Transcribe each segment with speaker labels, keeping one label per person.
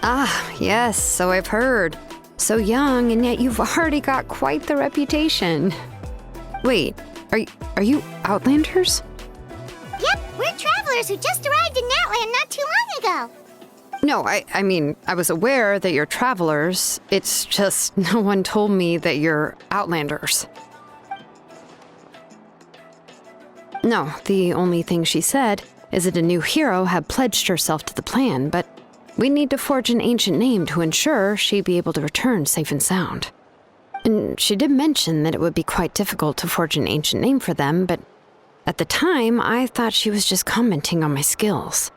Speaker 1: Ah, yes, so I've heard. So young, and yet you've already got quite the reputation. Wait, are you Outlanders?
Speaker 2: Yep, we're travelers who just arrived in Natlan not too long ago.
Speaker 1: No, I mean, I was aware that you're travelers. It's just no one told me that you're Outlanders. No, the only thing she said is that a new hero had pledged herself to the plan, but we need to forge an ancient name to ensure she'd be able to return safe and sound. And she did mention that it would be quite difficult to forge an ancient name for them, but at the time, I thought she was just commenting on my skills.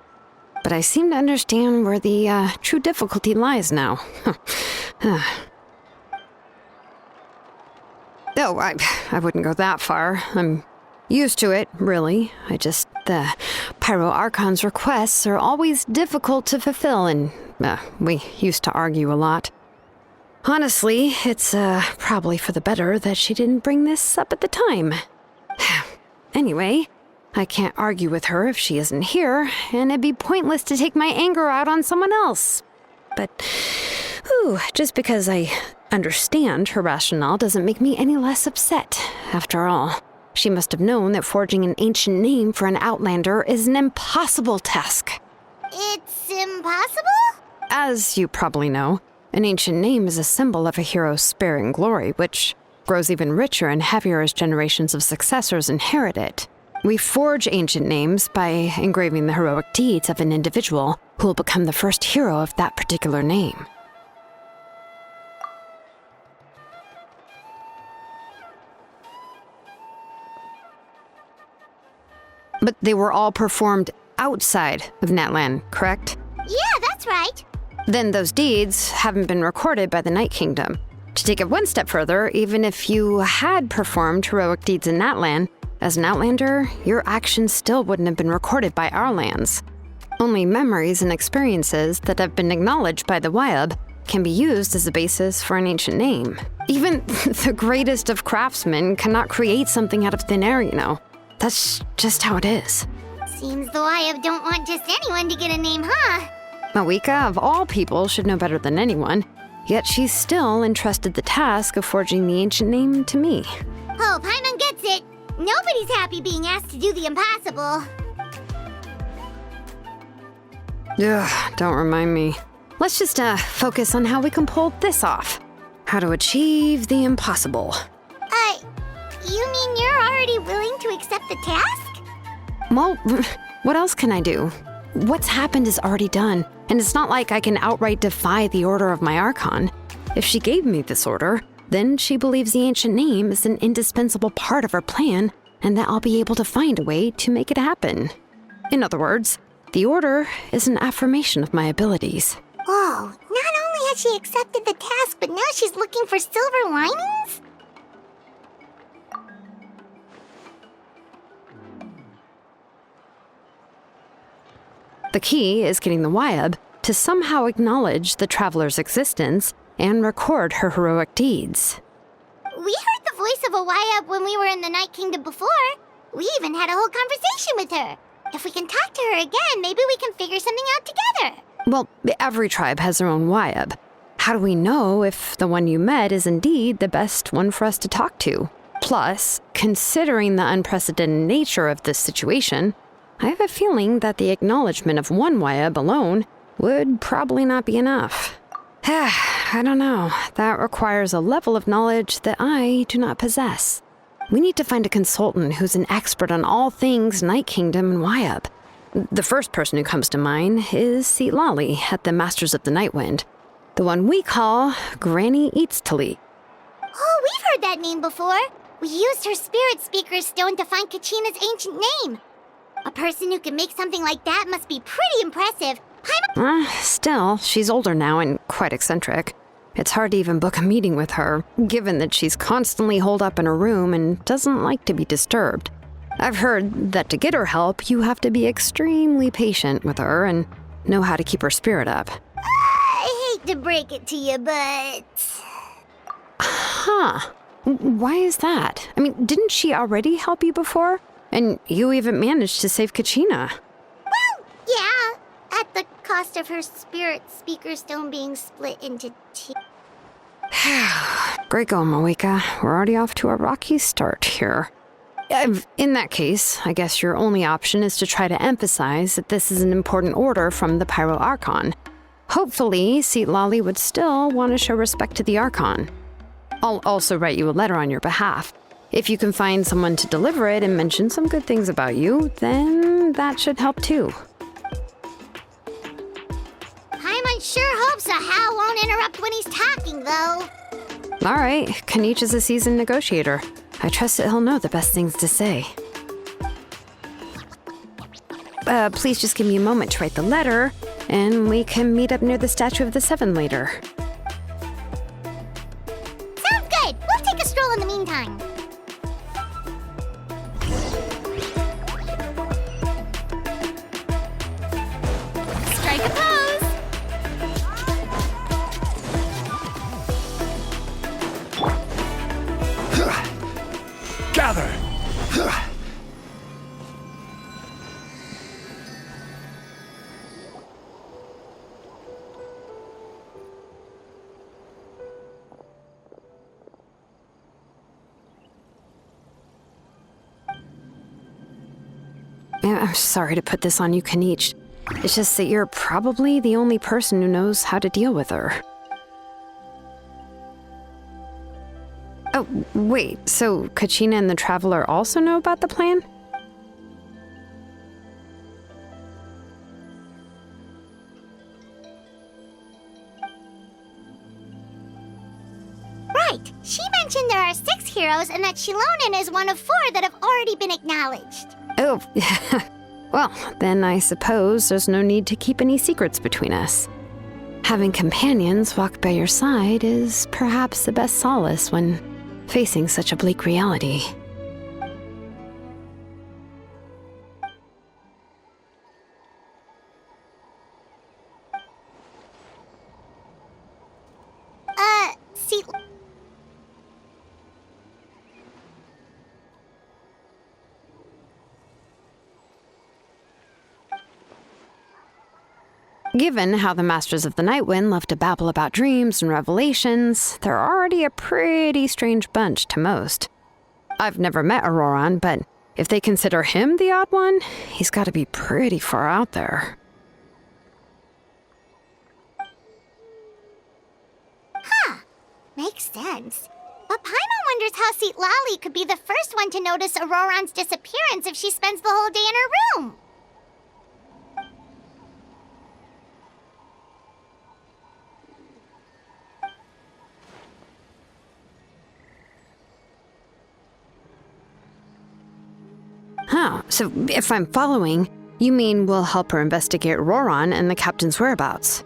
Speaker 1: But I seem to understand where the true difficulty lies now. Oh, I wouldn't go that far. I'm used to it, really. The Pyro Archon's requests are always difficult to fulfill, and we used to argue a lot. Honestly, it's probably for the better that she didn't bring this up at the time. Anyway, I can't argue with her if she isn't here, and it'd be pointless to take my anger out on someone else. But, just because I understand her rationale doesn't make me any less upset. After all, she must have known that forging an ancient name for an Outlander is an impossible task.
Speaker 2: It's impossible?
Speaker 1: As you probably know, an ancient name is a symbol of a hero's sparing glory, which grows even richer and heavier as generations of successors inherit it. We forge ancient names by engraving the heroic deeds of an individual who will become the first hero of that particular name. But they were all performed outside of Natlan, correct?
Speaker 2: Yeah, that's right.
Speaker 1: Then those deeds haven't been recorded by the Night Kingdom. To take it one step further, even if you had performed heroic deeds in Natlan, as an Outlander, your actions still wouldn't have been recorded by our lands. Only memories and experiences that have been acknowledged by the Wyab can be used as a basis for an ancient name. Even the greatest of craftsmen cannot create something out of thin air, you know. That's just how it is.
Speaker 2: Seems the Wyab don't want just anyone to get a name, huh?
Speaker 1: Mavuika, of all people, should know better than anyone, yet she's still entrusted the task of forging the ancient name to me.
Speaker 2: Oh, Paimon gets it. Nobody's happy being asked to do the impossible.
Speaker 1: Ugh, don't remind me. Let's just focus on how we can pull this off. How to achieve the impossible.
Speaker 2: You mean you're already willing to accept the task?
Speaker 1: Well, what else can I do? What's happened is already done, and it's not like I can outright defy the order of my Archon. If she gave me this order, then she believes the ancient name is an indispensable part of her plan, and that I'll be able to find a way to make it happen. In other words, the order is an affirmation of my abilities.
Speaker 2: Whoa, not only has she accepted the task, but now she's looking for silver linings?
Speaker 1: The key is getting the Wyab to somehow acknowledge the traveler's existence and record her heroic deeds.
Speaker 2: We heard the voice of a Wyab when we were in the Night Kingdom before. We even had a whole conversation with her. If we can talk to her again, maybe we can figure something out together.
Speaker 1: Well, every tribe has their own Wyab. How do we know if the one you met is indeed the best one for us to talk to? Plus, considering the unprecedented nature of this situation, I have a feeling that the acknowledgement of one Wyab alone would probably not be enough. I don't know. That requires a level of knowledge that I do not possess. We need to find a consultant who's an expert on all things Night Kingdom and Wyab. The first person who comes to mind is Lali at the Masters of the Nightwind, the one we call Granny Eatstali.
Speaker 2: Oh, we've heard that name before. We used her Spirit Speaker's Stone to find Kachina's ancient name. A person who can make something like that must be pretty impressive.
Speaker 1: Still, she's older now and quite eccentric. It's hard to even book a meeting with her, given that she's constantly holed up in her room and doesn't like to be disturbed. I've heard that to get her help, you have to be extremely patient with her and know how to keep her spirit up.
Speaker 2: I hate to break it to you, but...
Speaker 1: Huh. Why is that? I mean, didn't she already help you before? And you even managed to save Kachina.
Speaker 2: Well, yeah, at the cost of her spirit speaker stone being split into two.
Speaker 1: Great going, Mavuika. We're already off to a rocky start here. In that case, I guess your only option is to try to emphasize that this is an important order from the Pyro Archon. Hopefully, Lali would still want to show respect to the Archon. I'll also write you a letter on your behalf. If you can find someone to deliver it and mention some good things about you, then that should help too.
Speaker 2: Paimon sure hopes a Hal won't interrupt when he's talking, though.
Speaker 1: All right, Kanich is a seasoned negotiator. I trust that he'll know the best things to say. Please just give me a moment to write the letter, and we can meet up near the Statue of the Seven later.
Speaker 2: Sounds good. We'll take a stroll in the meantime. Strike a pose.
Speaker 3: Gather!
Speaker 1: I'm sorry to put this on you, Kanich. It's just that you're probably the only person who knows how to deal with her. Oh, wait, so Kachina and the Traveler also know about the plan?
Speaker 2: Right. She mentioned there are 6 heroes and that Xilonen is one of 4 that have already been acknowledged.
Speaker 1: Oh, well, then I suppose there's no need to keep any secrets between us. Having companions walk by your side is perhaps the best solace when facing such a bleak reality.
Speaker 2: See...
Speaker 1: Given how the Masters of the Nightwind love to babble about dreams and revelations, they're already a pretty strange bunch to most. I've never met Auroran, but if they consider him the odd one, he's got to be pretty far out there.
Speaker 2: Makes sense. But Paimon wonders how Lali could be the first one to notice Auroran's disappearance if she spends the whole day in her room.
Speaker 1: Huh, so if I'm following, you mean we'll help her investigate Auroran and the captain's whereabouts?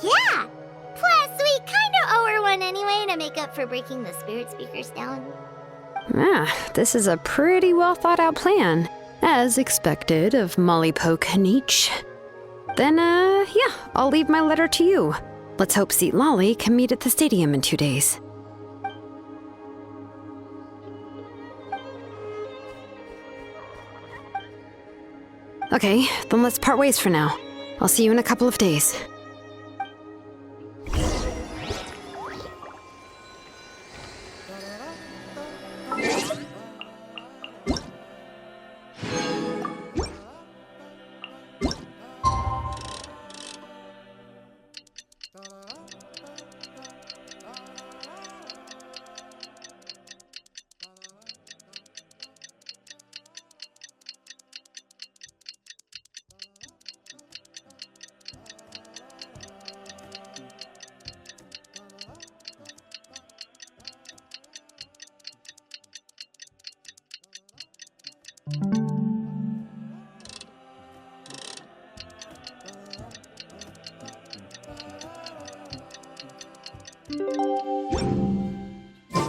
Speaker 2: Yeah! Plus, we kinda owe her one anyway to make up for breaking the spirit speakers down.
Speaker 1: This is a pretty well thought out plan, as expected of Molly Poe Kanich. Then, yeah, I'll leave my letter to you. Let's hope Lali can meet at the stadium in 2 days. Okay, then let's part ways for now. I'll see you in a couple of days.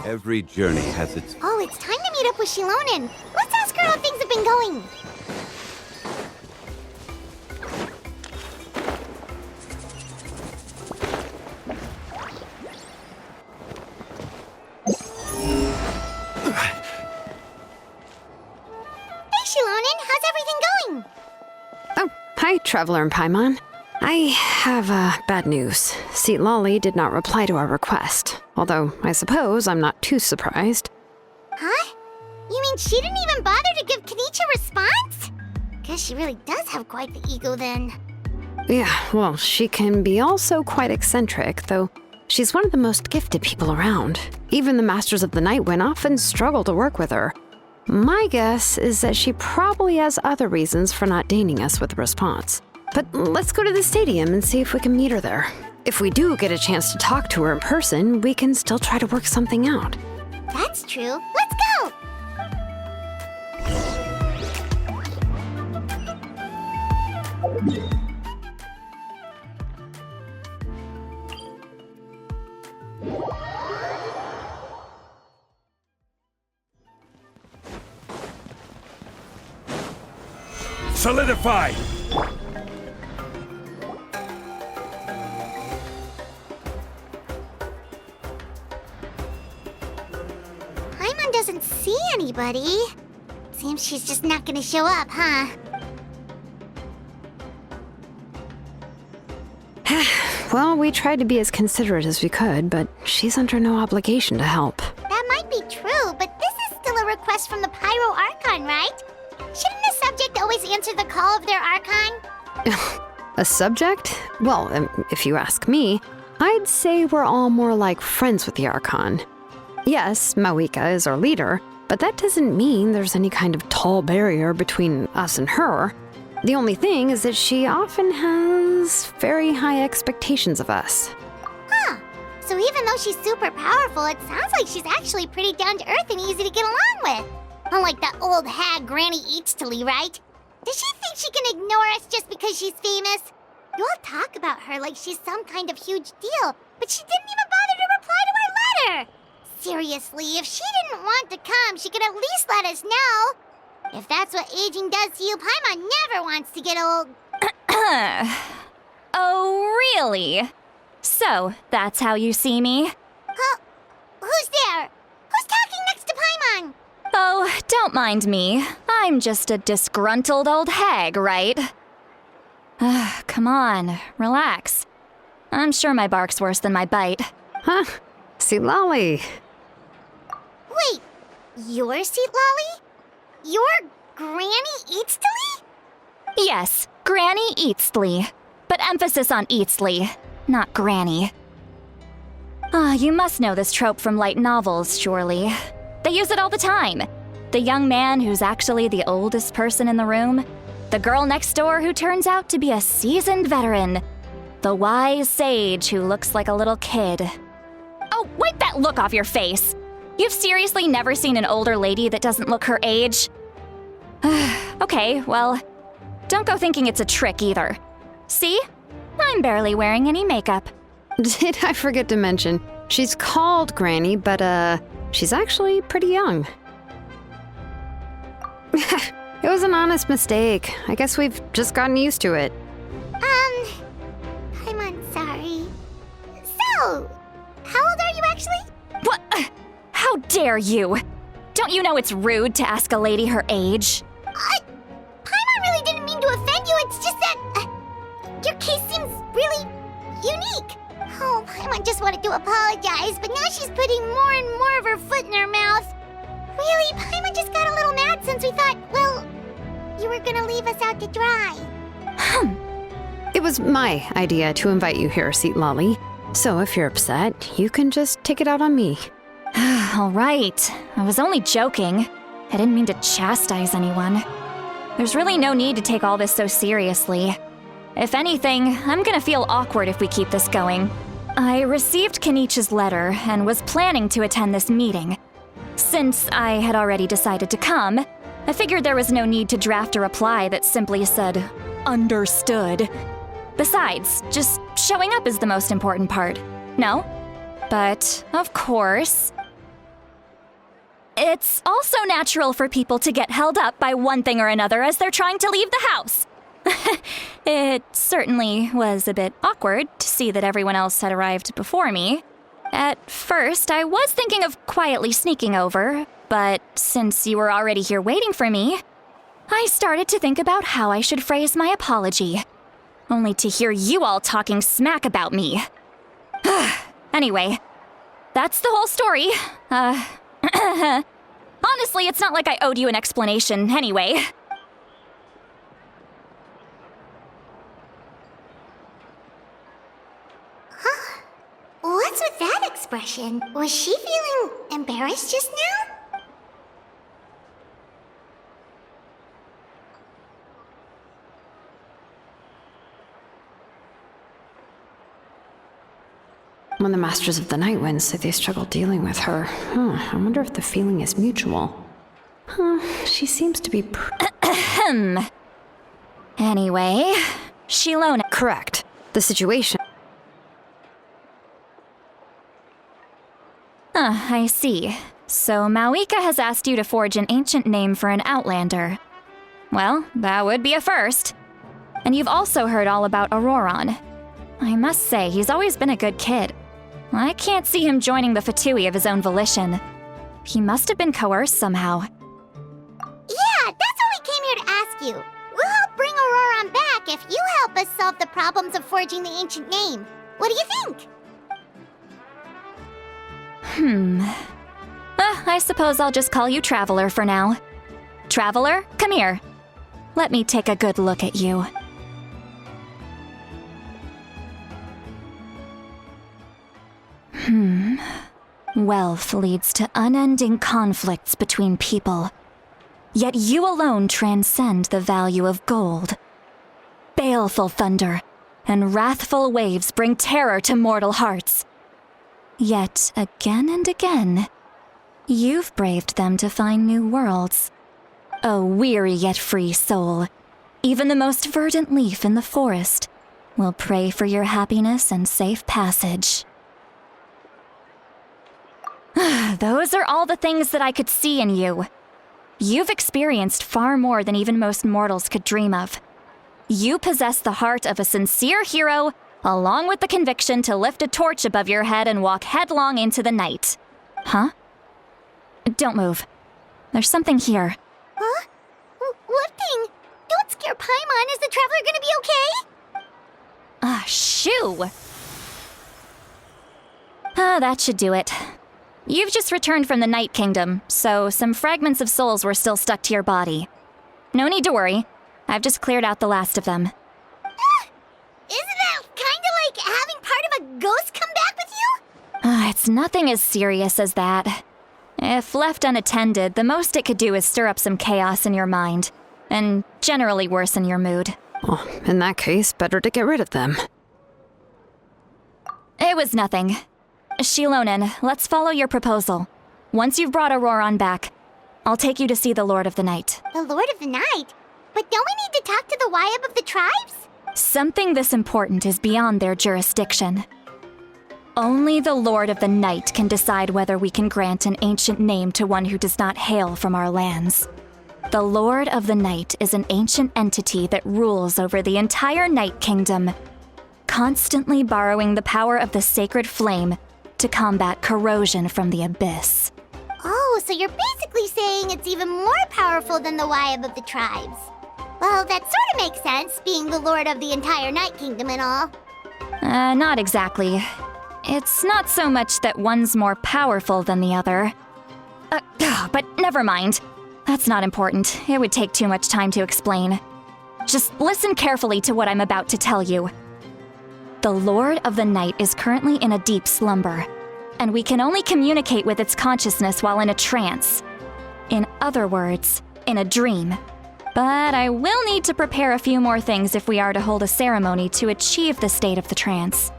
Speaker 3: Every journey has its...
Speaker 2: Oh, it's time to meet up with Xoilen. Let's ask her how things have been going. Hey, Xoilen, how's everything going?
Speaker 1: Oh, hi, Traveler and Paimon. I have bad news. Lolly did not reply to our request, although I suppose I'm not too surprised.
Speaker 2: Huh? You mean she didn't even bother to give Kenichi a response? Guess she really does have quite the ego then.
Speaker 1: Yeah, well, she can be also quite eccentric, though she's one of the most gifted people around. Even the Masters of the Nightwind often struggle to work with her. My guess is that she probably has other reasons for not deigning us with a response. But let's go to the stadium and see if we can meet her there. If we do get a chance to talk to her in person, we can still try to work something out.
Speaker 2: That's true. Let's go!
Speaker 4: Solidify!
Speaker 2: Paimon doesn't see anybody. Seems she's just not gonna show up, huh?
Speaker 1: Well, we tried to be as considerate as we could, but she's under no obligation to help.
Speaker 2: That might be true, but this is still a request from the Pyro Archon, right? Shouldn't a subject always answer the call of their Archon?
Speaker 1: A subject? Well, if you ask me, I'd say we're all more like friends with the Archon. Yes, Mavuika is our leader, but that doesn't mean there's any kind of tall barrier between us and her. The only thing is that she often has very high expectations of us.
Speaker 2: Huh. So even though she's super powerful, it sounds like she's actually pretty down-to-earth and easy to get along with. Unlike that old hag Granny Eatstily, right? Does she think she can ignore us just because she's famous? You all talk about her like she's some kind of huge deal, but she didn't even bother to reply to our letter! Seriously, if she didn't want to come, she could at least let us know. If that's what aging does to you, Paimon never wants to get old.
Speaker 5: Oh, really? So, that's how you see me?
Speaker 2: Huh? Who's there? Who's talking next to Paimon?
Speaker 5: Oh, don't mind me. I'm just a disgruntled old hag, right? Come on, relax. I'm sure my bark's worse than my bite.
Speaker 1: Huh? Lolly.
Speaker 2: Wait, you're Lolly? You're Granny Eatstily?
Speaker 5: Yes, Granny Eatstly. But emphasis on Eatstly, not Granny. You must know this trope from light novels, surely. They use it all the time. The young man who's actually the oldest person in the room. The girl next door who turns out to be a seasoned veteran. The wise sage who looks like a little kid. Oh, wipe that look off your face! You've seriously never seen an older lady that doesn't look her age? Okay, well, don't go thinking it's a trick either. See? I'm barely wearing any makeup.
Speaker 1: Did I forget to mention, she's called Granny, but she's actually pretty young. It was an honest mistake. I guess we've just gotten used to it.
Speaker 2: I'm sorry. So, how old are you actually?
Speaker 5: What? How dare you? Don't you know it's rude to ask a lady her age?
Speaker 2: Paimon really didn't mean to offend you, it's just that your case seems really unique. Oh, Paimon just wanted to apologize, but now she's putting more and more of her foot in her mouth. Really, Paimon just got a little mad since we thought, well, you were gonna leave us out to dry.
Speaker 1: It was my idea to invite you here, Lolly. So if you're upset, you can just take it out on me.
Speaker 5: All right. I was only joking. I didn't mean to chastise anyone. There's really no need to take all this so seriously. If anything, I'm gonna feel awkward if we keep this going. I received Kenichi's letter and was planning to attend this meeting. Since I had already decided to come, I figured there was no need to draft a reply that simply said, "Understood." Besides, just showing up is the most important part. No? But, of course... It's also natural for people to get held up by one thing or another as they're trying to leave the house. It certainly was a bit awkward to see that everyone else had arrived before me. At first, I was thinking of quietly sneaking over, but since you were already here waiting for me, I started to think about how I should phrase my apology, only to hear you all talking smack about me. Anyway, that's the whole story. Honestly, it's not like I owed you an explanation anyway.
Speaker 2: What's with that expression? Was she feeling embarrassed just now?
Speaker 1: When the Masters of the Night Winds say they struggle dealing with her, I wonder if the feeling is mutual. She seems to be
Speaker 5: Anyway, Xoilen.
Speaker 1: correct. The situation.
Speaker 5: I see. So Mavuika has asked you to forge an ancient name for an Outlander. Well, that would be a first. And you've also heard all about Auroron. I must say, he's always been a good kid. I can't see him joining the Fatui of his own volition. He must have been coerced somehow.
Speaker 2: Yeah, that's what we came here to ask you. We'll help bring Auroron back if you help us solve the problems of forging the ancient name. What do you think?
Speaker 5: I suppose I'll just call you Traveler for now. Traveler, come here. Let me take a good look at you. Wealth leads to unending conflicts between people. Yet you alone transcend the value of gold. Baleful thunder and wrathful waves bring terror to mortal hearts. Yet again and again, you've braved them to find new worlds. A weary yet free soul, even the most verdant leaf in the forest, will pray for your happiness and safe passage. Those are all the things that I could see in you. You've experienced far more than even most mortals could dream of. You possess the heart of a sincere hero, along with the conviction to lift a torch above your head and walk headlong into the night. Huh? Don't move. There's something here.
Speaker 2: Huh? What thing? Don't scare Paimon. Is the Traveler gonna be okay?
Speaker 5: Shoo! That should do it. You've just returned from the Night Kingdom, so some fragments of souls were still stuck to your body. No need to worry. I've just cleared out the last of them.
Speaker 2: Isn't that kinda like having part of a ghost come back with you?
Speaker 5: It's nothing as serious as that. If left unattended, the most it could do is stir up some chaos in your mind, and generally worsen your mood.
Speaker 1: Well, in that case, better to get rid of them.
Speaker 5: It was nothing. Xoilen, let's follow your proposal. Once you've brought Auroron back, I'll take you to see the Lord of the Night.
Speaker 2: The Lord of the Night? But don't we need to talk to the Wyab of the tribes?
Speaker 5: Something this important is beyond their jurisdiction. Only the Lord of the Night can decide whether we can grant an ancient name to one who does not hail from our lands. The Lord of the Night is an ancient entity that rules over the entire Night Kingdom, constantly borrowing the power of the sacred flame to combat corrosion from the abyss.
Speaker 2: Oh, so you're basically saying it's even more powerful than the Wyab of the tribes. Well, that sort of makes sense, being the lord of the entire Night Kingdom and all.
Speaker 5: Not exactly. It's not so much that one's more powerful than the other. But never mind. That's not important. It would take too much time to explain. Just listen carefully to what I'm about to tell you. The Lord of the Night is currently in a deep slumber, and we can only communicate with its consciousness while in a trance. In other words, in a dream. But I will need to prepare a few more things if we are to hold a ceremony to achieve the state of the trance.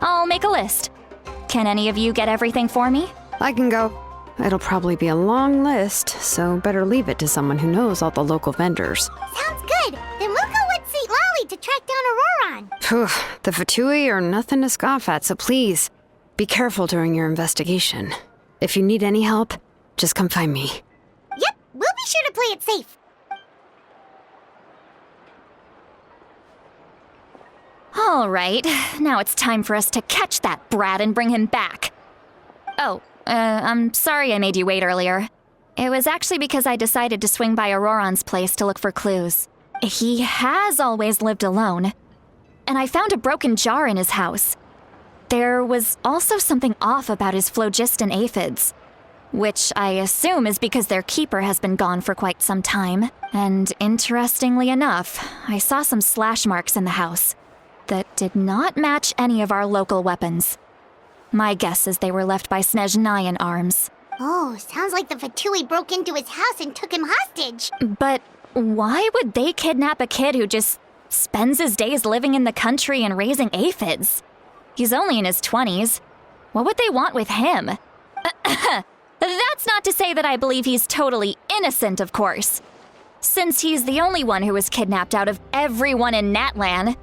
Speaker 5: I'll make a list. Can any of you get everything for me?
Speaker 1: I can go. It'll probably be a long list, so better leave it to someone who knows all the local vendors.
Speaker 2: Sounds good. Then we'll go with St. Lolly to track down Auroron.
Speaker 1: Phew, the Fatui are nothing to scoff at, so please, be careful during your investigation. If you need any help, Just come find me.
Speaker 2: Yep, we'll be sure to play it safe.
Speaker 5: All right, now it's time for us to catch that brat and bring him back. Oh, I'm sorry I made you wait earlier. It was actually because I decided to swing by Auroron's place to look for clues. He has always lived alone, and I found a broken jar in his house. There was also something off about his phlogiston aphids, which I assume is because their keeper has been gone for quite some time. And interestingly enough, I saw some slash marks in the house that did not match any of our local weapons. My guess is they were left by Snezhnayan arms.
Speaker 2: Oh, sounds like the Fatui broke into his house and took him hostage.
Speaker 5: But why would they kidnap a kid who just spends his days living in the country and raising aphids? He's only in his 20s. What would they want with him? That's not to say that I believe he's totally innocent, of course. Since he's the only one who was kidnapped out of everyone in Natlan,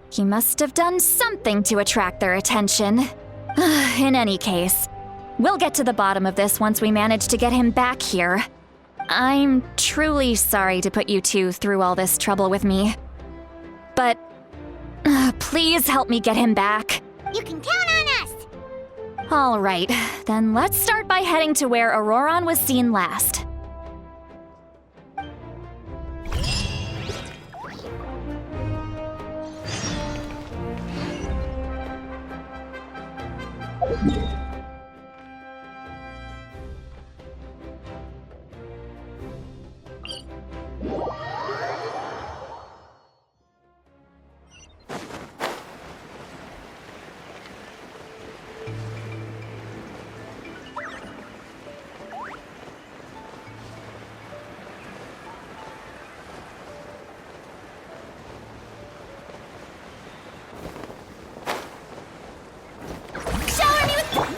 Speaker 5: he must have done something to attract their attention. In any case, we'll get to the bottom of this once we manage to get him back here. I'm truly sorry to put you two through all this trouble with me. But please help me get him back.
Speaker 2: You can count on us.
Speaker 5: All right, then let's start by heading to where Auroron was seen last.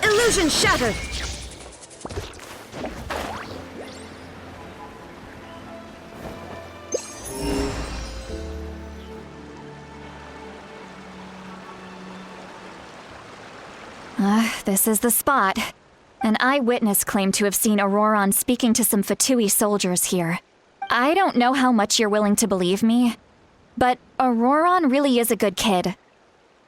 Speaker 1: Illusion shattered!
Speaker 5: This is the spot. An eyewitness claimed to have seen Auroron speaking to some Fatui soldiers here. I don't know how much you're willing to believe me, but Auroron really is a good kid.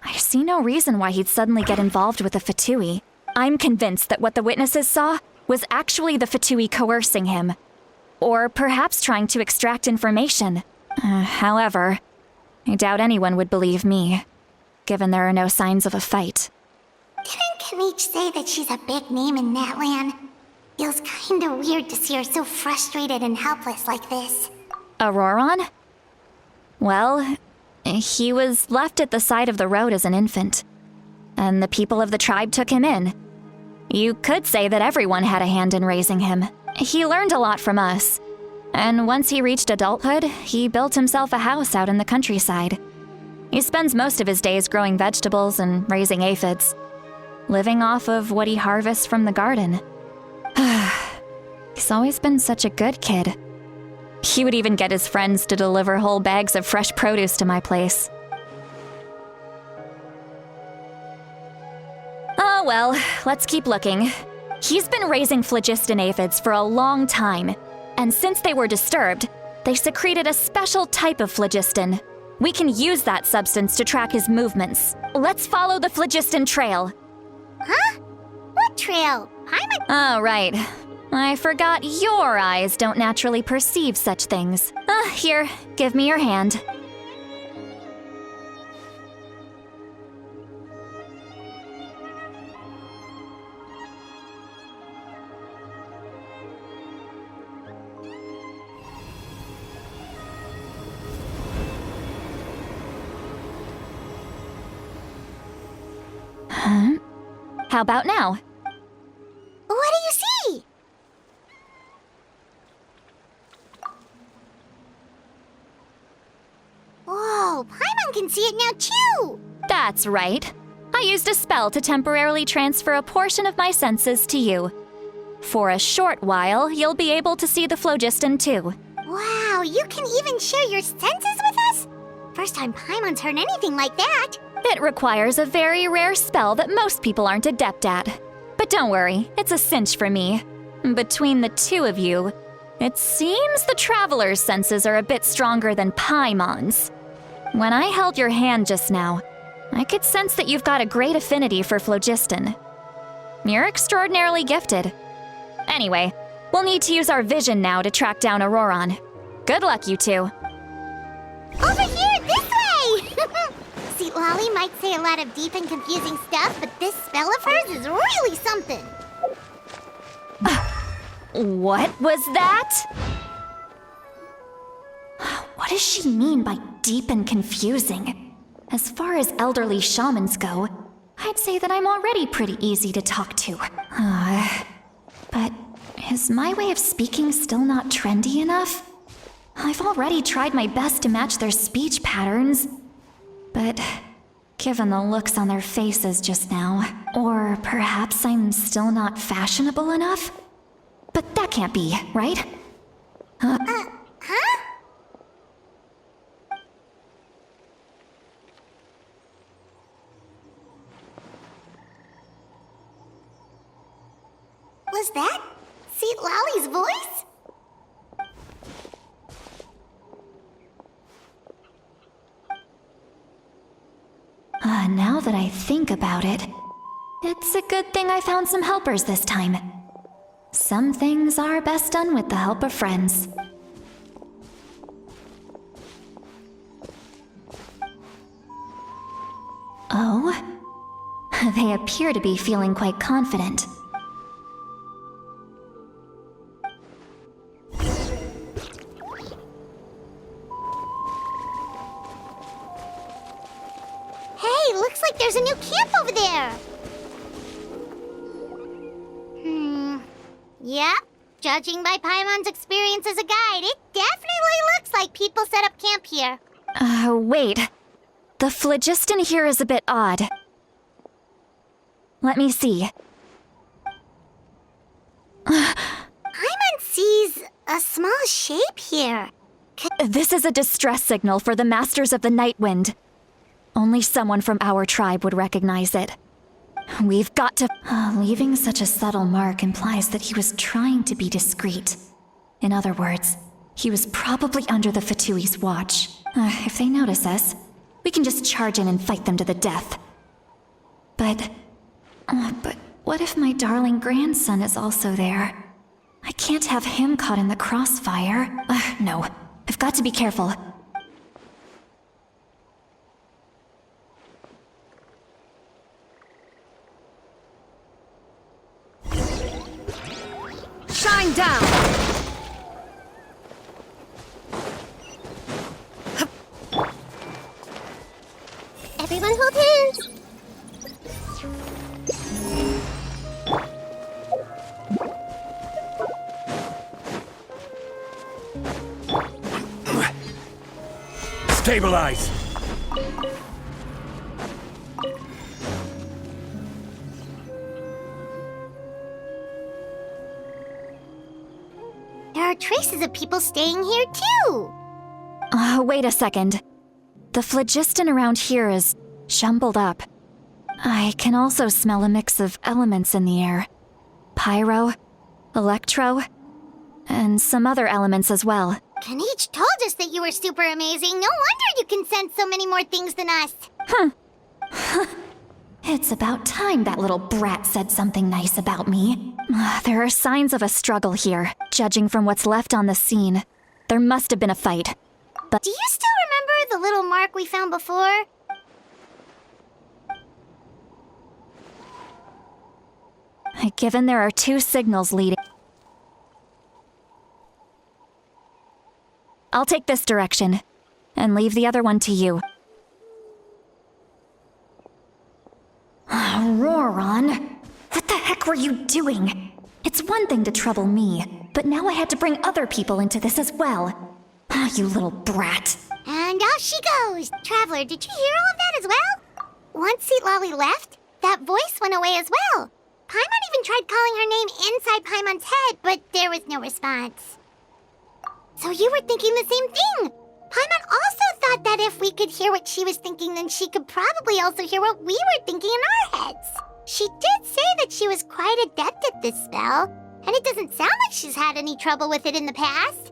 Speaker 5: I see no reason why he'd suddenly get involved with the Fatui. I'm convinced that what the witnesses saw was actually the Fatui coercing him. Or perhaps trying to extract information. However, I doubt anyone would believe me, given there are no signs of a fight.
Speaker 2: Didn't Kanich say that she's a big name in Natlan? Feels kinda weird to see her so frustrated and helpless like this.
Speaker 5: Auroron? Well, he was left at the side of the road as an infant, and the people of the tribe took him in. You could say that everyone had a hand in raising him. He learned a lot from us, and once he reached adulthood, he built himself a house out in the countryside. He spends most of his days growing vegetables and raising aphids, living off of what he harvests from the garden. He's always been such a good kid. He would even get his friends to deliver whole bags of fresh produce to my place. Oh well, let's keep looking. He's been raising phlogiston aphids for a long time, and since they were disturbed, they secreted a special type of phlogiston. We can use that substance to track his movements. Let's follow the phlogiston trail.
Speaker 2: Huh? What trail? Paimon?
Speaker 5: Oh, right. I forgot your eyes don't naturally perceive such things. Here, give me your hand. Huh? How about now?
Speaker 2: What do you see? Whoa, Paimon can see it now too!
Speaker 5: That's right. I used a spell to temporarily transfer a portion of my senses to you. For a short while, you'll be able to see the phlogiston too.
Speaker 2: Wow, you can even share your senses with us? First time Paimon's heard anything like that.
Speaker 5: It requires a very rare spell that most people aren't adept at. But don't worry, it's a cinch for me. Between the two of you, it seems the Traveler's senses are a bit stronger than Paimon's. When I held your hand just now, I could sense that you've got a great affinity for phlogiston. You're extraordinarily gifted. Anyway, we'll need to use our vision now to track down Auroron. Good luck, you two.
Speaker 2: Over here, this way! See, Lolly might say a lot of deep and confusing stuff, but this spell of hers is really something.
Speaker 5: What was that? What does she mean by deep and confusing? As far as elderly shamans go, I'd say that I'm already pretty easy to talk to. But is my way of speaking still not trendy enough? I've already tried my best to match their speech patterns. But given the looks on their faces just now, or perhaps I'm still not fashionable enough? But that can't be, right?
Speaker 2: Huh? Was that Seat Lolly's voice?
Speaker 5: Now that I think about it, it's a good thing I found some helpers this time. Some things are best done with the help of friends. Oh? They appear to be feeling quite confident.
Speaker 2: Hey, looks like there's a new camp over there. Yep. Judging by Paimon's experience as a guide, it definitely looks like people set up camp here.
Speaker 5: Wait. The phlogiston here is a bit odd. Let me see.
Speaker 2: Paimon sees a small shape here.
Speaker 5: This is a distress signal for the Masters of the Night Wind. Only someone from our tribe would recognize it. We've got to... leaving such a subtle mark implies that he was trying to be discreet. In other words, he was probably under the Fatui's watch. If they notice us, we can just charge in and fight them to the death. But what if my darling grandson is also there? I can't have him caught in the crossfire. No, I've got to be careful.
Speaker 1: Shine down!
Speaker 2: Everyone hold hands.
Speaker 4: Stabilize!
Speaker 2: There are traces of people staying here too.
Speaker 5: Wait a second. The phlogiston around here is jumbled up. I can also smell a mix of elements in the air. Pyro, electro, and some other elements as well.
Speaker 2: Kanich told us that you were super amazing. No wonder you can sense so many more things than us.
Speaker 5: It's about time that little brat said something nice about me. There are signs of a struggle here, judging from what's left on the scene. There must have been a fight. But
Speaker 2: Do you still remember the little mark we found before?
Speaker 5: given there are two signals leading... I'll take this direction, and leave the other one to you. Auroron, what the heck were you doing? It's one thing to trouble me, but now I had to bring other people into this as well. You little brat.
Speaker 2: And out she goes! Traveler, did you hear all of that as well? Once Seatlolly left, that voice went away as well. Paimon even tried calling her name inside Paimon's head, but there was no response. So you were thinking the same thing! Paimon also thought that if we could hear what she was thinking, then she could probably also hear what we were thinking in our heads. She did say that she was quite adept at this spell. And it doesn't sound like she's had any trouble with it in the past.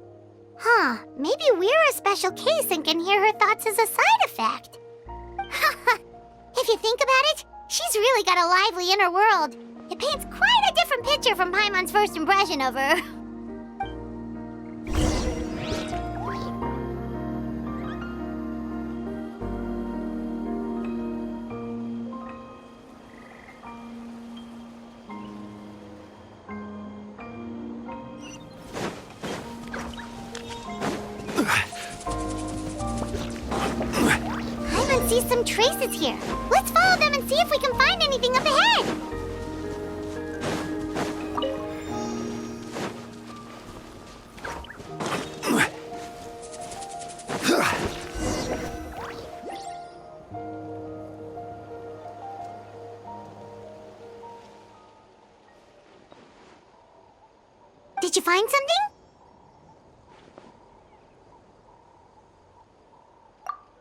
Speaker 2: Huh, maybe we're a special case and can hear her thoughts as a side effect. If you think about it, she's really got a lively inner world. It paints quite a different picture from Paimon's first impression of her. See some traces here. Let's follow them and see if we can find anything up ahead. Did you find something?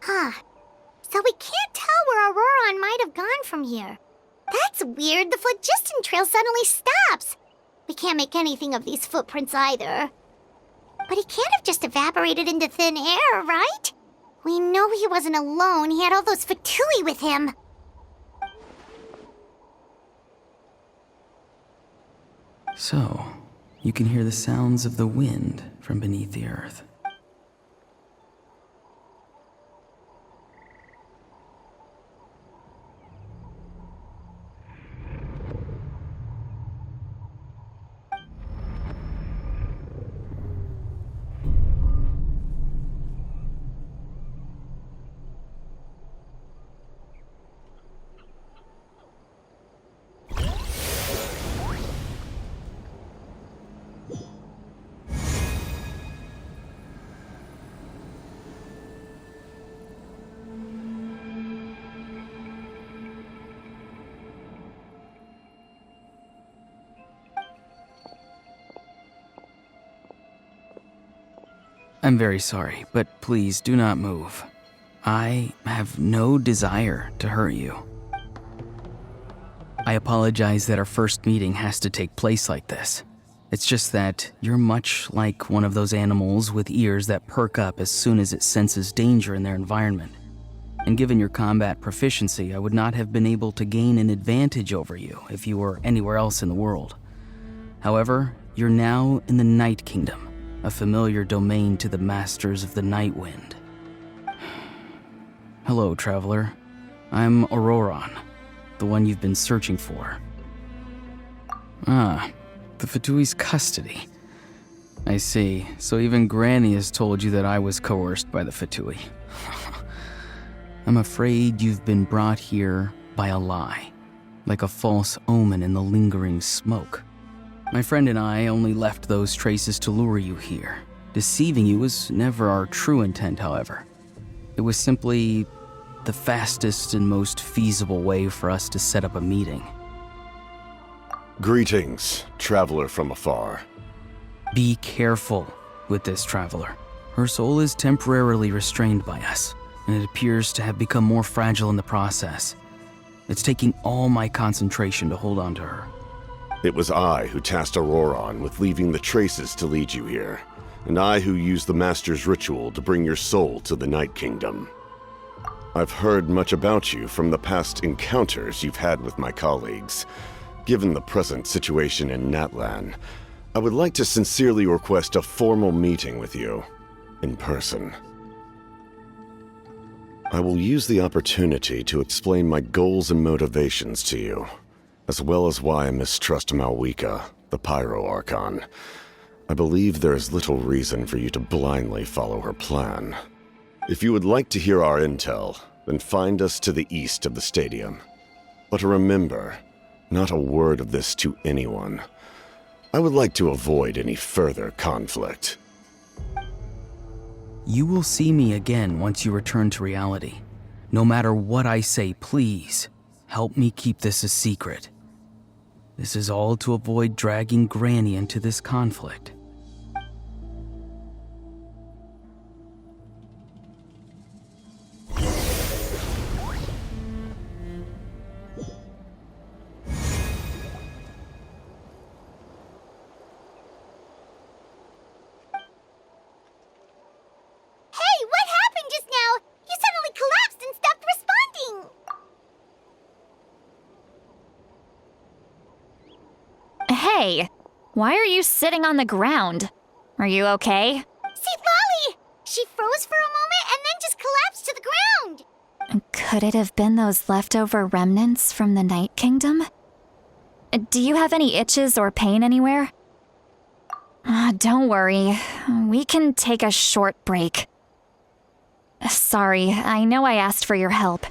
Speaker 2: Huh. So we can't tell where Auroron might have gone from here. That's weird. The phlogiston trail suddenly stops. We can't make anything of these footprints either. But he can't have just evaporated into thin air, right? We know he wasn't alone. He had all those Fatui with him.
Speaker 3: So, you can hear the sounds of the wind from beneath the earth. I'm very sorry, but please do not move. I have no desire to hurt you. I apologize that our first meeting has to take place like this. It's just that you're much like one of those animals with ears that perk up as soon as it senses danger in their environment. And given your combat proficiency, I would not have been able to gain an advantage over you if you were anywhere else in the world. However, you're now in the Night Kingdom, a familiar domain to the masters of the Night Wind. Hello, traveler. I'm Auroron, the one you've been searching for. Ah, the Fatui's custody. I see. So even Granny has told you that I was coerced by the Fatui. I'm afraid you've been brought here by a lie, like a false omen in the lingering smoke. My friend and I only left those traces to lure you here. Deceiving you was never our true intent, however. It was simply the fastest and most feasible way for us to set up a meeting.
Speaker 6: Greetings, traveler from afar.
Speaker 3: Be careful with this traveler. Her soul is temporarily restrained by us, and it appears to have become more fragile in the process. It's taking all my concentration to hold on to her.
Speaker 6: It was I who tasked Auroron with leaving the traces to lead you here, and I who used the Master's ritual to bring your soul to the Night Kingdom. I've heard much about you from the past encounters you've had with my colleagues. Given the present situation in Natlan, I would like to sincerely request a formal meeting with you, in person. I will use the opportunity to explain my goals and motivations to you, as well as why I mistrust Mavuika, the Pyro Archon. I believe there is little reason for you to blindly follow her plan. If you would like to hear our intel, then find us to the east of the stadium. But remember, not a word of this to anyone. I would like to avoid any further conflict.
Speaker 3: You will see me again once you return to reality. No matter what I say, please, help me keep this a secret. This is all to avoid dragging Granny into this conflict.
Speaker 5: Hey, why are you sitting on the ground? Are you okay?
Speaker 2: See, Lolly! She froze for a moment and then just collapsed to the ground!
Speaker 5: Could it have been those leftover remnants from the Night Kingdom? Do you have any itches or pain anywhere? Don't worry. We can take a short break. Sorry, I know I asked for your help.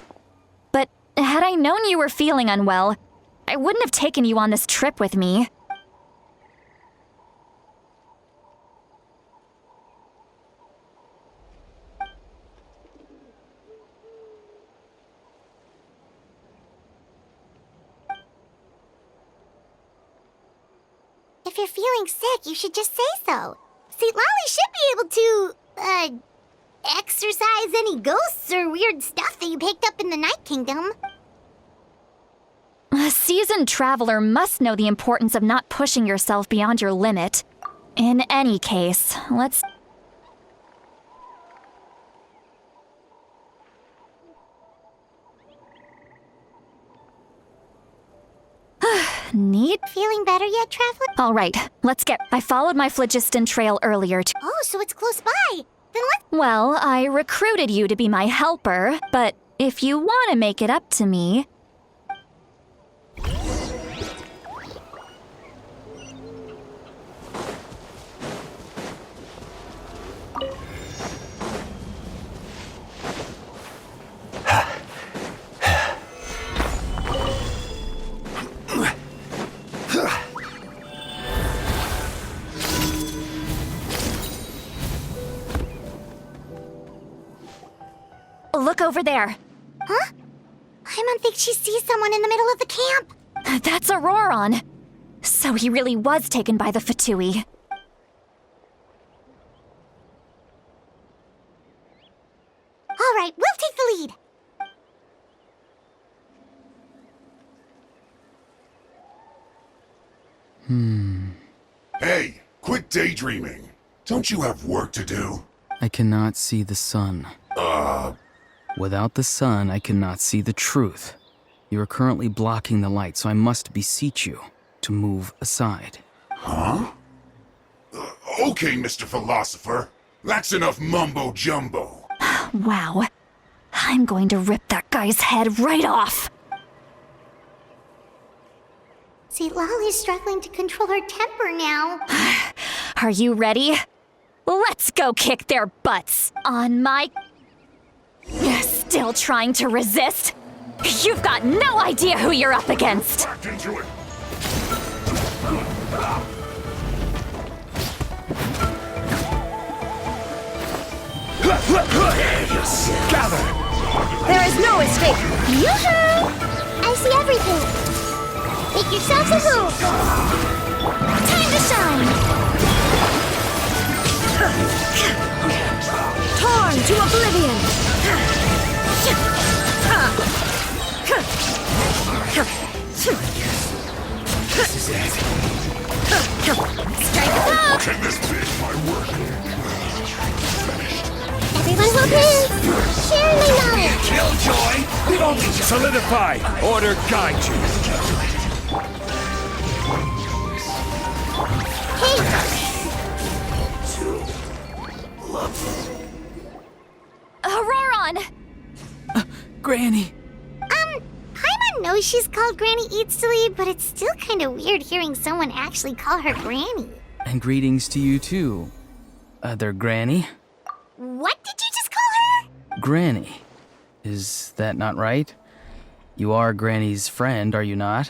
Speaker 5: But had I known you were feeling unwell, I wouldn't have taken you on this trip with me.
Speaker 2: If you're feeling sick, you should just say so. See, Lolly should be able to, exorcise any ghosts or weird stuff that you picked up in the Night Kingdom.
Speaker 5: A seasoned traveler must know the importance of not pushing yourself beyond your limit. In any case, let's... Need?
Speaker 2: Feeling better yet, Traveler?
Speaker 5: All right, let's get... I followed my phlogiston trail earlier to...
Speaker 2: Oh, so it's close by. Then let's...
Speaker 5: Well, I recruited you to be my helper, but if you want to make it up to me... Look over there.
Speaker 2: Huh? Paimon thinks she sees someone in the middle of the camp.
Speaker 5: That's Auroron. So he really was taken by the Fatui.
Speaker 2: All right, we'll take the lead.
Speaker 4: Hey, quit daydreaming. Don't you have work to do?
Speaker 3: I cannot see the sun. Without the sun, I cannot see the truth. You are currently blocking the light, so I must beseech you to move aside.
Speaker 4: Huh? Okay, Mr. Philosopher. That's enough mumbo-jumbo.
Speaker 5: Wow. I'm going to rip that guy's head right off.
Speaker 2: See, Lolly's struggling to control her temper now.
Speaker 5: Are you ready? Let's go kick their butts. On my... Still trying to resist? You've got no idea who you're up against.
Speaker 4: Back into it. Gather!
Speaker 1: There is no escape.
Speaker 2: Yoo-hoo! I see everything. Make yourselves a move. Time to shine.
Speaker 1: Torn to oblivion.
Speaker 4: This is it. Can this be my work?
Speaker 2: Everyone hop in. Share my knowledge.
Speaker 4: Killjoy! We don't need to solidify. Order guide you.
Speaker 5: Auroron!
Speaker 3: Granny!
Speaker 2: Paimon knows she's called Granny Eats to Lead, but it's still kind of weird hearing someone actually call her Granny.
Speaker 3: And greetings to you too, other Granny.
Speaker 2: What did you just call her?
Speaker 3: Granny. Is that not right? You are Granny's friend, are you not?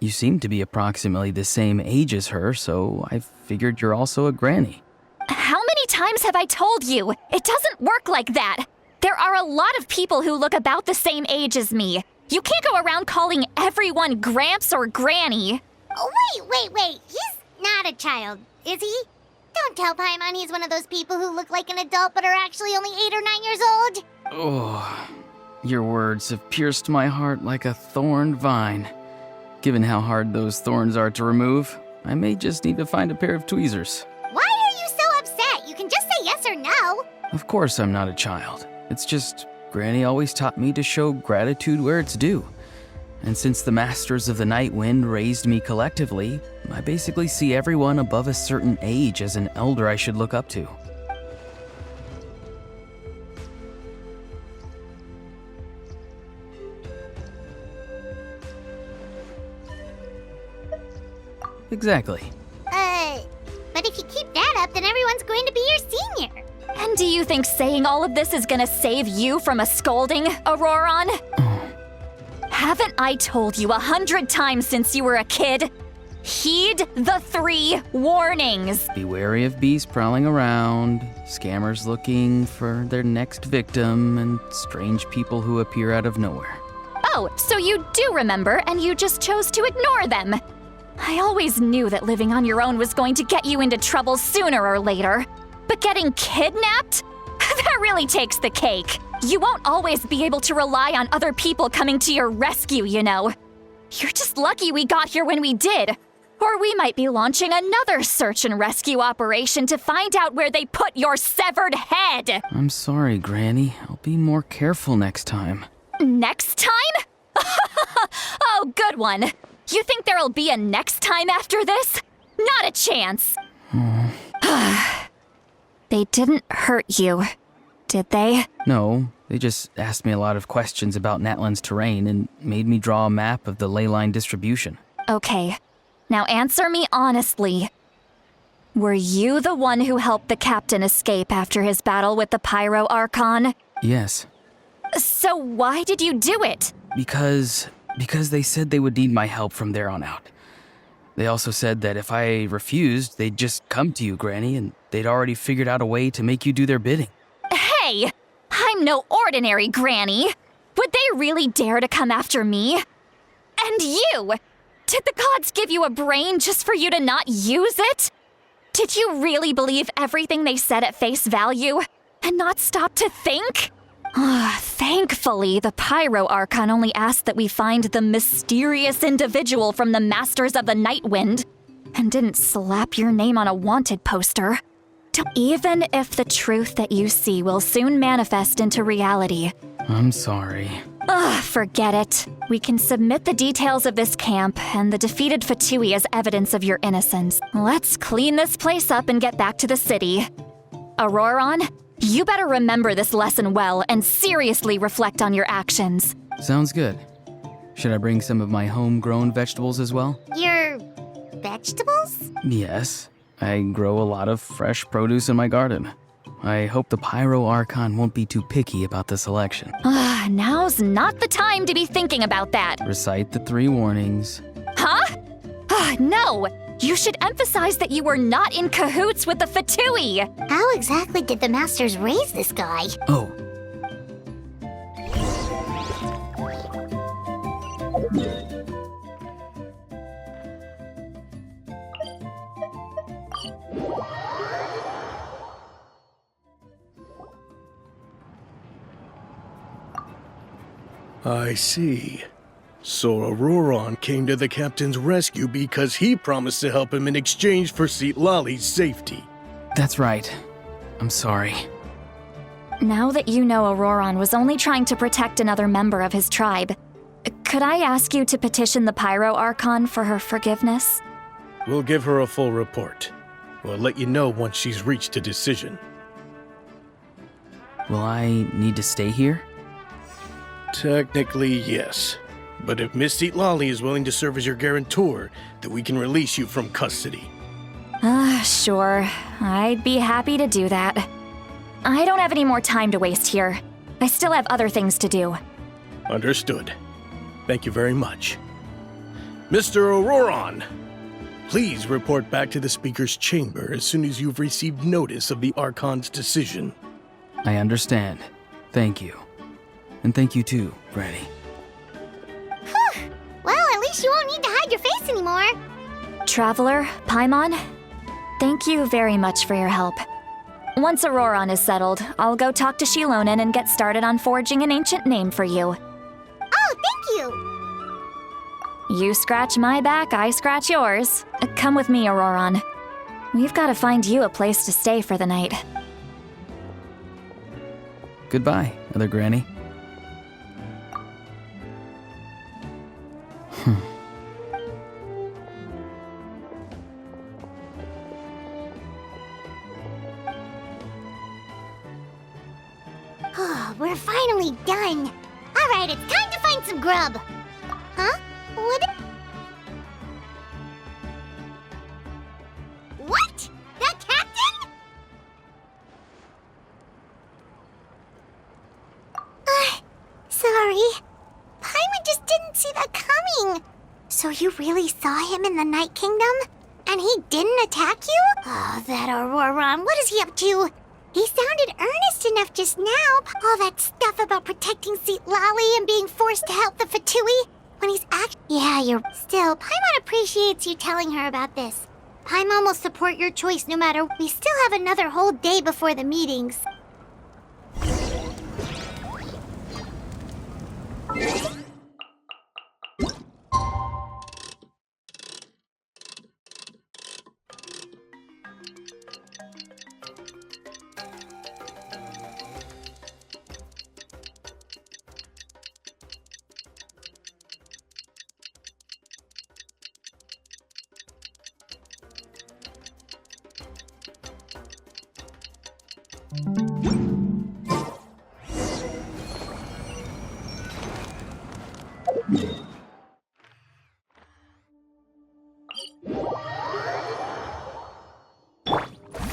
Speaker 3: You seem to be approximately the same age as her, so I figured you're also a Granny.
Speaker 5: How many times have I told you? It doesn't work like that. There are a lot of people who look about the same age as me. You can't go around calling everyone Gramps or Granny.
Speaker 2: Oh, wait. He's not a child, is he? Don't tell Paimon he's one of those people who look like an adult but are actually only 8 or 9 years old.
Speaker 3: Oh, your words have pierced my heart like a thorned vine. Given how hard those thorns are to remove, I may just need to find a pair of tweezers.
Speaker 2: Why are you so upset? You can just say yes or no.
Speaker 3: Of course I'm not a child. It's just Granny always taught me to show gratitude where it's due. And since the Masters of the Night Wind raised me collectively, I basically see everyone above a certain age as an elder I should look up to. Exactly.
Speaker 2: But if you keep that up, then everyone's going to be your senior.
Speaker 5: And do you think saying all of this is gonna save you from a scolding, Auroron? Haven't I told you 100 times since you were a kid? Heed the 3 warnings.
Speaker 3: Be wary of bees prowling around, scammers looking for their next victim, and strange people who appear out of nowhere.
Speaker 5: Oh, so you do remember, and you just chose to ignore them. I always knew that living on your own was going to get you into trouble sooner or later. But getting kidnapped? That really takes the cake. You won't always be able to rely on other people coming to your rescue, you know. You're just lucky we got here when we did. Or we might be launching another search and rescue operation to find out where they put your severed head.
Speaker 3: I'm sorry, Granny. I'll be more careful next time.
Speaker 5: Next time? Oh, good one. You think there'll be a next time after this? Not a chance. They didn't hurt you, did they?
Speaker 3: No, they just asked me a lot of questions about Natlan's terrain and made me draw a map of the ley line distribution.
Speaker 5: Okay, now answer me honestly. Were you the one who helped the captain escape after his battle with the Pyro Archon?
Speaker 3: Yes.
Speaker 5: So why did you do it?
Speaker 3: Because they said they would need my help from there on out. They also said that if I refused, they'd just come to you, Granny, and they'd already figured out a way to make you do their bidding.
Speaker 5: Hey, I'm no ordinary Granny. Would they really dare to come after me? And you! Did the gods give you a brain just for you to not use it? Did you really believe everything they said at face value and not stop to think? Thankfully, the Pyro Archon only asked that we find the mysterious individual from the Masters of the Night Wind and didn't slap your name on a wanted poster. Even if the truth that you see will soon manifest into reality.
Speaker 3: I'm sorry.
Speaker 5: Forget it. We can submit the details of this camp and the defeated Fatui as evidence of your innocence. Let's clean this place up and get back to the city. Auroron, you better remember this lesson well and seriously reflect on your actions.
Speaker 3: Sounds good. Should I bring some of my homegrown vegetables as well?
Speaker 2: Your vegetables?
Speaker 3: Yes. I grow a lot of fresh produce in my garden. I hope the Pyro Archon won't be too picky about the selection.
Speaker 5: Now's not the time to be thinking about that.
Speaker 3: Recite the 3 warnings.
Speaker 5: Huh? No! You should emphasize that you were not in cahoots with the Fatui!
Speaker 2: How exactly did the Masters raise this guy?
Speaker 3: Oh.
Speaker 7: I see. So Auroron came to the captain's rescue because he promised to help him in exchange for Xoilen's safety.
Speaker 3: That's right. I'm sorry.
Speaker 5: Now that you know Auroron was only trying to protect another member of his tribe, could I ask you to petition the Pyro Archon for her forgiveness?
Speaker 7: We'll give her a full report. We'll let you know once she's reached a decision.
Speaker 3: Will I need to stay here?
Speaker 7: Technically, yes. But if Miss Xoilen is willing to serve as your guarantor, then we can release you from custody.
Speaker 5: Sure. I'd be happy to do that. I don't have any more time to waste here. I still have other things to do.
Speaker 7: Understood. Thank you very much. Mr. Auroron, please report back to the Speaker's chamber as soon as you've received notice of the Archon's decision.
Speaker 3: I understand. Thank you. And thank you too, Granny.
Speaker 2: Well, at least you won't need to hide your face anymore.
Speaker 5: Traveler, Paimon, thank you very much for your help. Once Auroron is settled, I'll go talk to Xilonen and get started on forging an ancient name for you.
Speaker 2: Oh, thank you.
Speaker 5: You scratch my back, I scratch yours. Come with me, Auroron. We've got to find you a place to stay for the night.
Speaker 3: Goodbye, Other Granny.
Speaker 2: we're finally done. Alright, it's time to find some grub. Huh? What? That captain? Sorry. Paimon just didn't see that coming. So you really saw him in the Night Kingdom? And he didn't attack you? Oh, that Auroron, what is he up to? He sounded earnest enough just now. All that stuff about protecting Seat Lolly and being forced to help the Fatui. When he's Yeah, you're... Still, Paimon appreciates you telling her about this. Paimon will support your choice no matter... We still have another whole day before the meetings.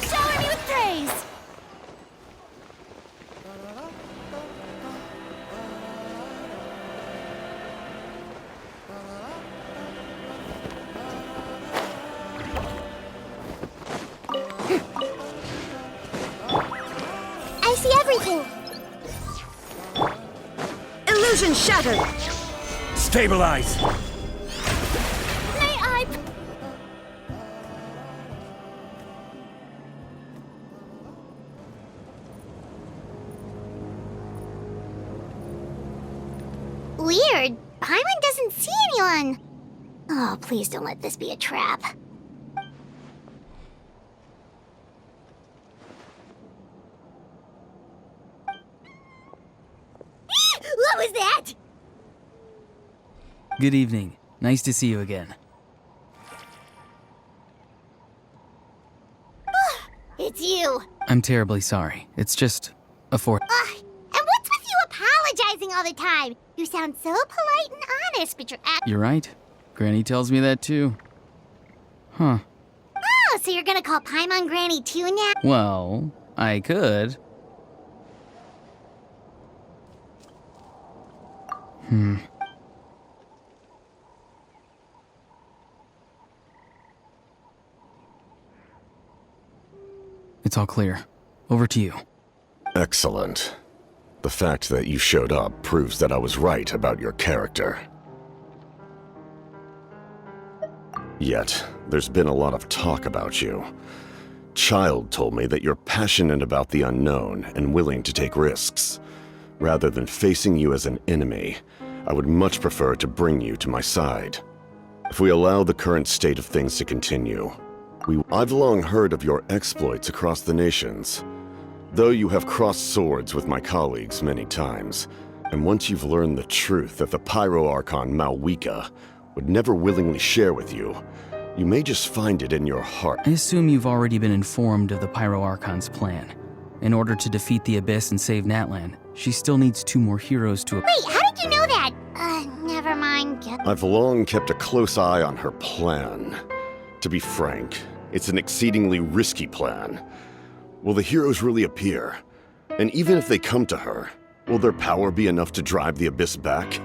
Speaker 5: Shower me with praise!
Speaker 2: I see everything.
Speaker 1: Illusion shattered!
Speaker 4: Stabilize!
Speaker 5: May I...
Speaker 2: Weird. Paimon doesn't see anyone. Oh, please don't let this be a trap. What was that?
Speaker 3: Good evening. Nice to see you again.
Speaker 2: It's you.
Speaker 3: I'm terribly sorry. It's just a
Speaker 2: And what's with you apologizing all the time? You sound so polite and honest, but
Speaker 3: You're right. Granny tells me that too. Huh.
Speaker 2: Oh, so you're gonna call Paimon Granny too now?
Speaker 3: Well, I could. It's all clear. Over to you.
Speaker 6: Excellent. The fact that you showed up proves that I was right about your character. Yet, there's been a lot of talk about you. Child told me that you're passionate about the unknown and willing to take risks. Rather than facing you as an enemy, I would much prefer to bring you to my side. If we allow the current state of things to continue, I've long heard of your exploits across the nations. Though you have crossed swords with my colleagues many times, and once you've learned the truth that the Pyro Archon Mavuika would never willingly share with you, you may just find it in your heart.
Speaker 3: I assume you've already been informed of the Pyro Archon's plan. In order to defeat the Abyss and save Natlan, she still needs 2 more heroes to...
Speaker 2: Wait, how did you know that? Never mind.
Speaker 6: I've long kept a close eye on her plan. To be frank, it's an exceedingly risky plan. Will the heroes really appear? And even if they come to her, will their power be enough to drive the Abyss back?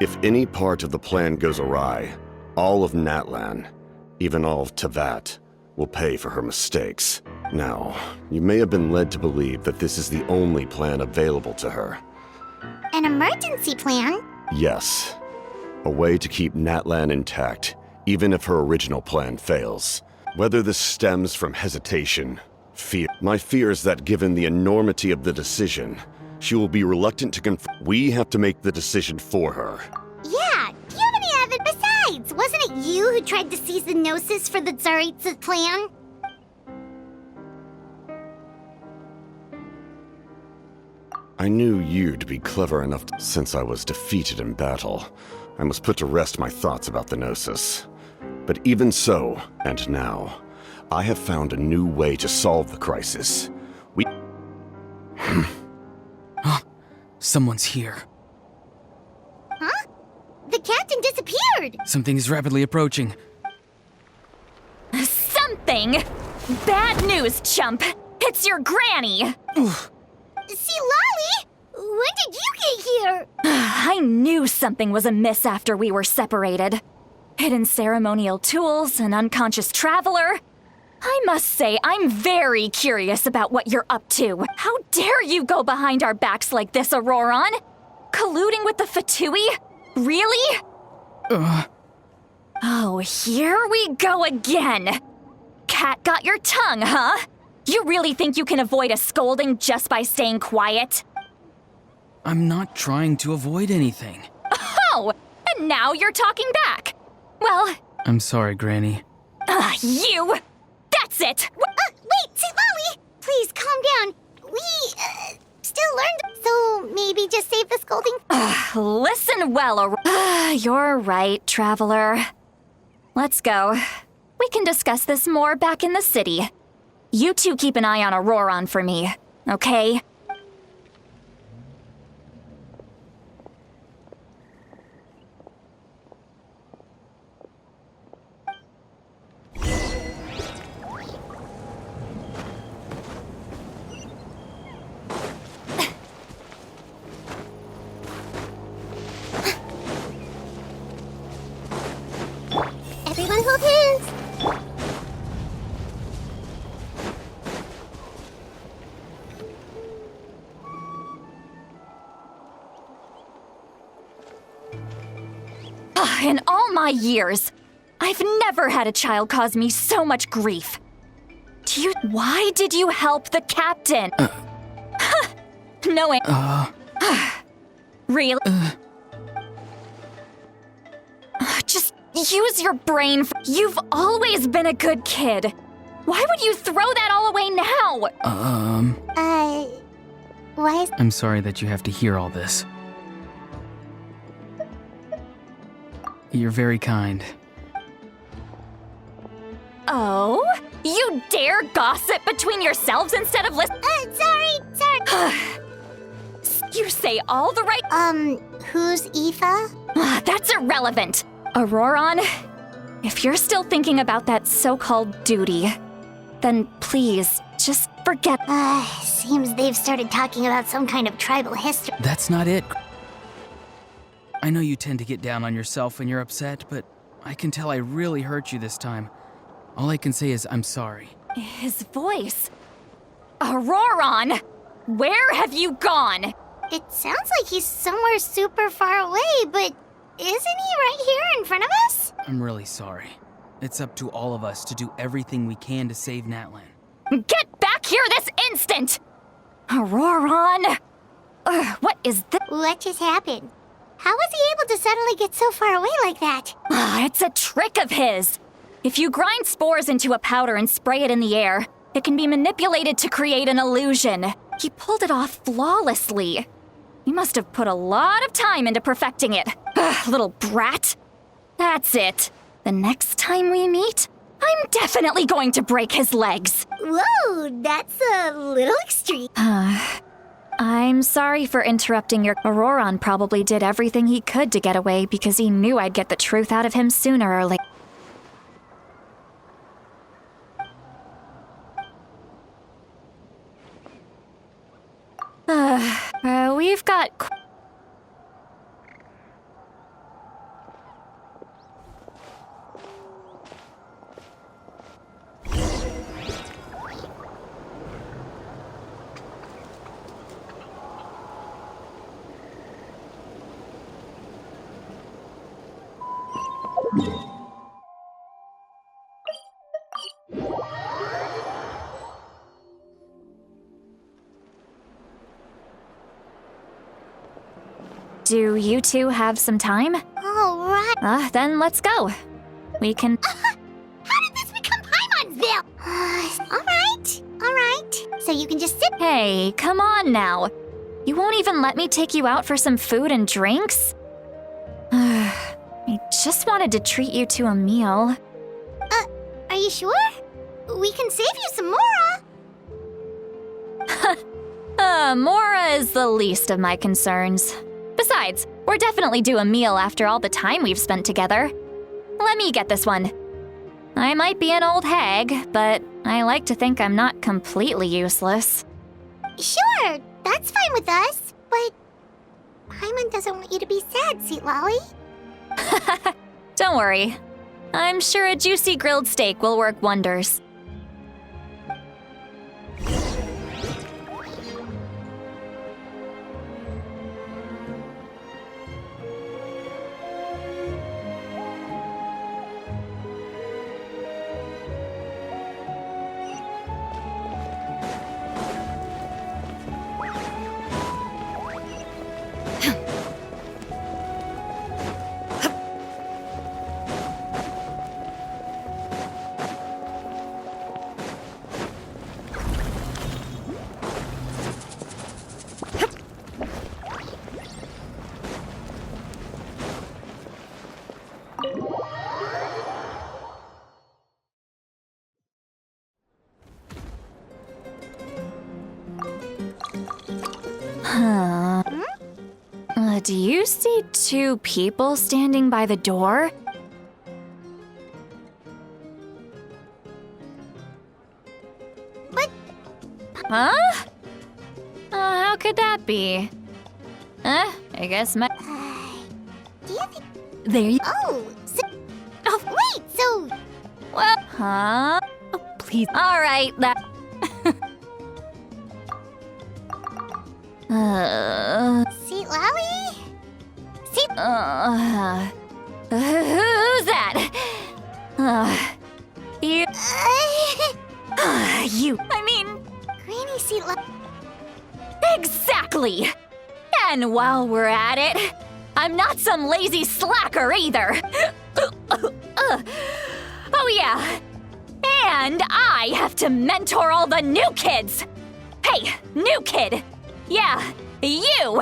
Speaker 6: If any part of the plan goes awry, all of Natlan, even all of Teyvat, will pay for her mistakes. Now, you may have been led to believe that this is the only plan available to her.
Speaker 2: An emergency plan?
Speaker 6: Yes. A way to keep Natlan intact, even if her original plan fails. Whether this stems from hesitation, fear. My fear is that given the enormity of the decision, she will be reluctant to confront. We have to make the decision for her.
Speaker 2: Yeah, do you have any evidence? Besides, wasn't it you who tried to seize the Gnosis for the Tsaritsa's plan?
Speaker 6: I knew you'd be clever enough since I was defeated in battle. I must put to rest my thoughts about the Gnosis. But even so, and now, I have found a new way to solve the crisis.
Speaker 3: Someone's here.
Speaker 2: Huh? The captain disappeared!
Speaker 3: Something is rapidly approaching.
Speaker 5: Something? Bad news, chump. It's your granny.
Speaker 2: See, Lolly? When did you get here?
Speaker 5: I knew something was amiss after we were separated. Hidden ceremonial tools, an unconscious traveler. I must say, I'm very curious about what you're up to. How dare you go behind our backs like this, Auroron? Colluding with the Fatui? Really? Oh, here we go again. Cat got your tongue, huh? You really think you can avoid a scolding just by staying quiet?
Speaker 3: I'm not trying to avoid anything.
Speaker 5: Oh, and now you're talking back. Well...
Speaker 3: I'm sorry, Granny.
Speaker 5: You! That's it!
Speaker 2: Wait, see, Lolly! Please, calm down. We, still learned, so maybe just save the scolding?
Speaker 5: Listen well, you're right, traveler. Let's go. We can discuss this more back in the city. You two keep an eye on Auroron for me, okay?
Speaker 2: Everyone hold hands!
Speaker 5: In all my years, I've never had a child cause me so much grief. Why did you help the captain? Knowing... Really? Just use your brain. You've always been a good kid. Why would you throw that all away now?
Speaker 2: Why is...
Speaker 3: I'm sorry that you have to hear all this. You're very kind.
Speaker 5: Oh? You dare gossip between yourselves instead of listening?
Speaker 2: Sorry.
Speaker 5: You say all the right...
Speaker 2: Who's Aoife?
Speaker 5: That's irrelevant. Auroron, if you're still thinking about that so-called duty, then please, just forget...
Speaker 2: Seems they've started talking about some kind of tribal history.
Speaker 3: That's not it. I know you tend to get down on yourself when you're upset, but I can tell I really hurt you this time. All I can say is I'm sorry.
Speaker 5: His voice... Auroron! Where have you gone?
Speaker 2: It sounds like he's somewhere super far away, but isn't he right here in front of us?
Speaker 3: I'm really sorry. It's up to all of us to do everything we can to save Natlan.
Speaker 5: Get back here this instant! Auroron! What is this?
Speaker 2: What just happened? How was he able to suddenly get so far away like that?
Speaker 5: It's a trick of his. If you grind spores into a powder and spray it in the air, it can be manipulated to create an illusion. He pulled it off flawlessly. He must have put a lot of time into perfecting it. Little brat. That's it. The next time we meet, I'm definitely going to break his legs.
Speaker 2: Whoa, that's a little extreme.
Speaker 5: I'm sorry for interrupting your... Auroron probably did everything he could to get away because he knew I'd get the truth out of him sooner or later. We've got... Do you two have some time?
Speaker 2: All right.
Speaker 5: Then let's go. We can...
Speaker 2: How did this become Paimonville? All right. So you can just sit...
Speaker 5: Hey, come on now. You won't even let me take you out for some food and drinks? I just wanted to treat you to a meal.
Speaker 2: Are you sure? We can save you some more,
Speaker 5: Mora is the least of my concerns. Besides, we're definitely due a meal after all the time we've spent together. Let me get this one. I might be an old hag, but I like to think I'm not completely useless.
Speaker 2: Sure, that's fine with us, but Paimon doesn't want you to be sad, Sweet Lolly.
Speaker 5: Don't worry. I'm sure a juicy grilled steak will work wonders. Do you see two people standing by the door?
Speaker 2: But...
Speaker 5: Huh? How could that be? I guess my...
Speaker 2: do you think...
Speaker 5: There you...
Speaker 2: Oh, so... Oh, wait, so...
Speaker 5: Well, huh? Oh, please. All right, that...
Speaker 2: Sweet Lolly?
Speaker 5: Who's that? You... you... I mean...
Speaker 2: Granny Sweet Lolly...
Speaker 5: Exactly! And while we're at it, I'm not some lazy slacker either. Oh yeah, and I have to mentor all the new kids. Hey, new kid. Yeah, you.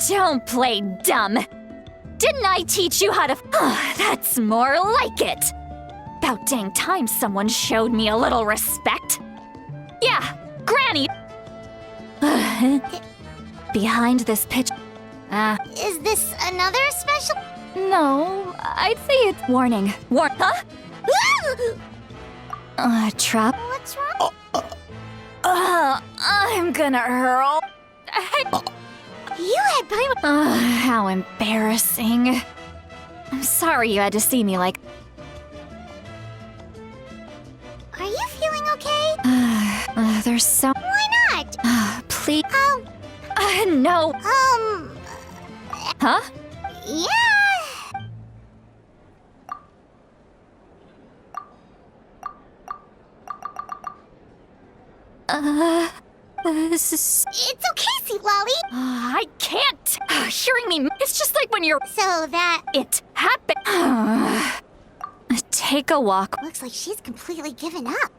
Speaker 5: Don't play dumb. Didn't I teach you how to... That's more like it. About dang time someone showed me a little respect. Yeah, Granny. Behind this pitch...
Speaker 2: Is this another special...
Speaker 5: No, I'd say it's warning. Huh? Trap.
Speaker 2: What's wrong?
Speaker 5: I'm gonna hurl.
Speaker 2: You had Paimon...
Speaker 5: How embarrassing. I'm sorry you had to see me like...
Speaker 2: Are you feeling okay?
Speaker 5: There's so...
Speaker 2: Why not?
Speaker 5: Please... no. Huh?
Speaker 2: Yeah...
Speaker 5: This is...
Speaker 2: It's okay, Sweet Lolly.
Speaker 5: I can't. Hearing me... It's just like when you're...
Speaker 2: So that...
Speaker 5: It happened. Take a walk.
Speaker 2: Looks like she's completely given up.